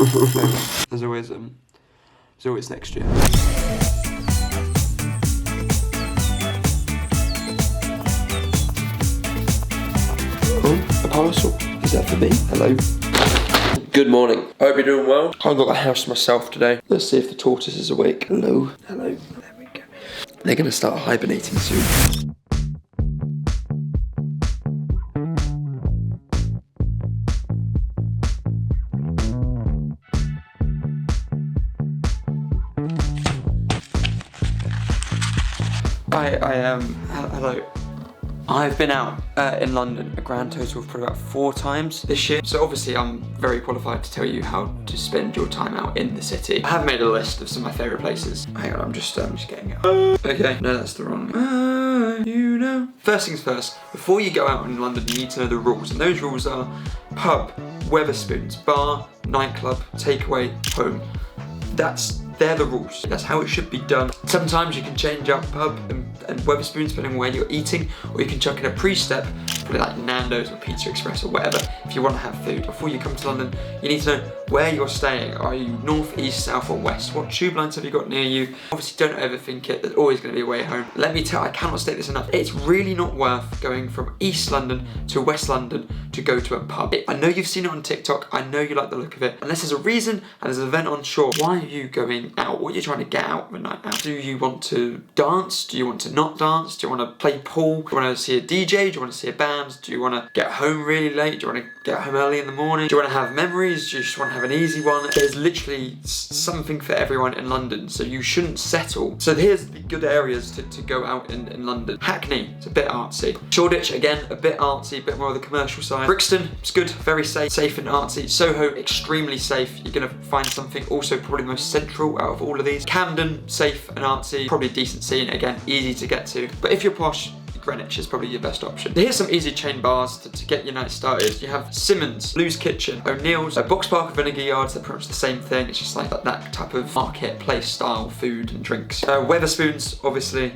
There's always next year. Oh, a parcel. Is that for me? Hello. Good morning. I hope you're doing well. I've got the house to myself today. Let's see if the tortoise is awake. Hello. Hello. There we go. They're going to start hibernating soon. Hello. I've been out in London a grand total of probably about 4 times this year. So obviously I'm very qualified to tell you how to spend your time out in the city. I have made a list of some of my favourite places. Hang on, I'm just getting it. Okay, no, that's the wrong. You know. First things first, before you go out in London, you need to know the rules. And those rules are pub, Wetherspoons, bar, nightclub, takeaway, home. They're the rules. That's how it should be done. Sometimes you can change up pub and Wetherspoons depending on where you're eating, or you can chuck in a pre-step, probably like Nando's or Pizza Express or whatever, if you want to have food. Before you come to London, you need to know where you're staying. Are you north, east, south or west? What tube lines have you got near you? Obviously don't overthink it, there's always going to be a way home. Let me tell, I cannot state this enough, it's really not worth going from East London to West London to go to a pub. I know you've seen it on TikTok, I know you like the look of it. Unless there's a reason and there's an event on shore, why are you going out? What are you trying to get out of a night out? Do you want to dance? Do you want to not dance? Do you want to play pool? Do you want to see a DJ? Do you want to see a band? Do you want to get home really late? Do you want to get home early in the morning? Do you want to have memories? Do you just want to have an easy one? There's literally something for everyone in London, so you shouldn't settle. So here's the good areas to go out in London. Hackney, it's a bit artsy. Shoreditch, again, a bit artsy, a bit more of the commercial side. Brixton, it's good, very safe and artsy. Soho, extremely safe. You're gonna find something also probably the most central out of all of these. Camden, safe and artsy, probably decent scene, again, easy to get to. But if you're posh, Greenwich is probably your best option. Here's some easy chain bars to get your night started. You have Simmons, Lou's Kitchen, O'Neill's, Box Park, Vinegar Yards. They're pretty much the same thing. It's just like that type of marketplace style food and drinks. Wetherspoons, obviously,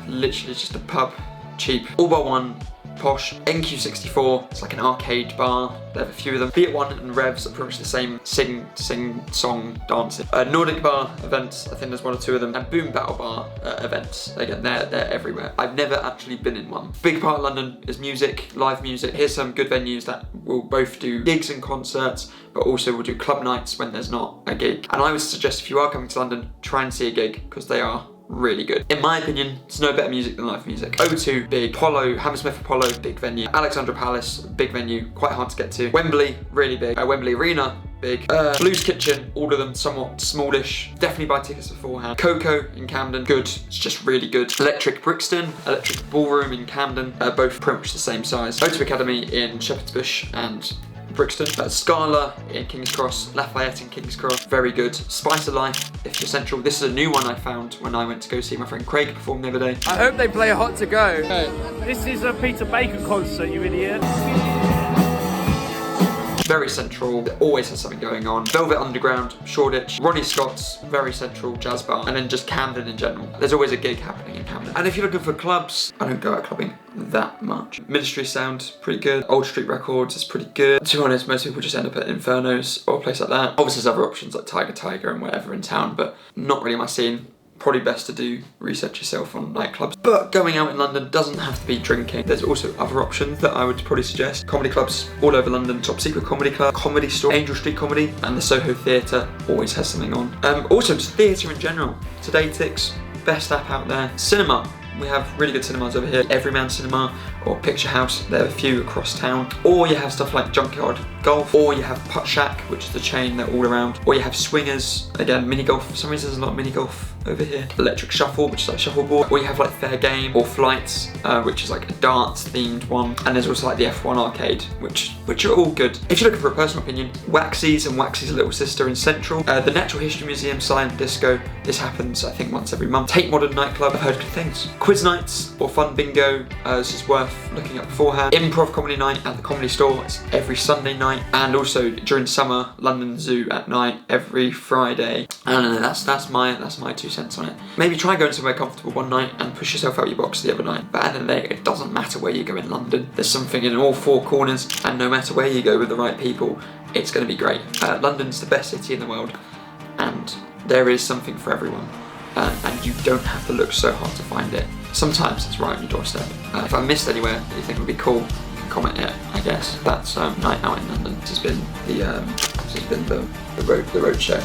literally just a pub, cheap. All Bar One, posh. NQ64, it's like an arcade bar. They have a few of them. Be At One and Revs are pretty much the same sing, song, dancing. Nordic bar events, I think there's 1 or 2 of them. And Boom Battle bar events. Again, they're everywhere. I've never actually been in one. Big part of London is music, live music. Here's some good venues that will both do gigs and concerts, but also will do club nights when there's not a gig. And I would suggest if you are coming to London, try and see a gig, because they are really good. In my opinion, there's no better music than live music. O2, big. Apollo, Hammersmith Apollo, big venue. Alexandra Palace, big venue, quite hard to get to. Wembley, really big. Wembley Arena, big. Lou's Kitchen, all of them somewhat smallish. Definitely buy tickets beforehand. Coco in Camden, good. It's just really good. Electric Brixton, Electric Ballroom in Camden, both pretty much the same size. O2 Academy in Shepherd's Bush and Brixton. Scala in King's Cross, Lafayette in King's Cross, very good. Spice of Life, if you're central. This is a new one I found when I went to go see my friend Craig perform the other day. I hope they play Hot to Go. This is a Peter Baker concert, you idiot. Very central, it always has something going on. Velvet Underground, Shoreditch, Ronnie Scott's, very central, jazz bar, and then just Camden in general. There's always a gig happening in Camden. And if you're looking for clubs, I don't go out clubbing that much. Ministry Sound, pretty good. Old Street Records is pretty good. To be honest, most people just end up at Inferno's or a place like that. Obviously there's other options like Tiger and whatever in town, but not really my scene. Probably best to do research yourself on nightclubs. But going out in London doesn't have to be drinking. There's also other options that I would probably suggest. Comedy clubs all over London. Top Secret Comedy Club, Comedy Store, Angel Street Comedy, and the Soho Theatre always has something on. Also just theatre in general. Todaytix, best app out there. Cinema. We have really good cinemas over here. Everyman Cinema or Picture House, there are a few across town. Or you have stuff like Junkyard Golf, or you have Putt Shack, which is the chain, they're all around. Or you have Swingers, again, mini golf. For some reason there's a lot of mini golf over here. Electric Shuffle, which is like shuffleboard. Or you have like Fair Game or Flights, which is like a darts themed one. And there's also like the F1 arcade, which are all good. If you're looking for a personal opinion, Waxy's and Waxy's little sister in Central. The Natural History Museum, Silent Disco. This happens, I think, once every month. Tate Modern Nightclub, I've heard good things. Quiz nights or fun bingo, this is worth looking up beforehand. Improv Comedy Night at the Comedy Store, it's every Sunday night. And also during summer, London Zoo at night, every Friday. I don't know, that's my 2 cents on it. Maybe try going somewhere comfortable one night and push yourself out your box the other night. But at the end of the day, it doesn't matter where you go in London. There's something in all 4 corners, and no matter where you go with the right people, it's going to be great. London's the best city in the world, and there is something for everyone. And you don't have to look so hard to find it. Sometimes it's right on your doorstep. If I missed anywhere that you think would be cool, comment it, I guess. That's Night Out in London. This has been the road show.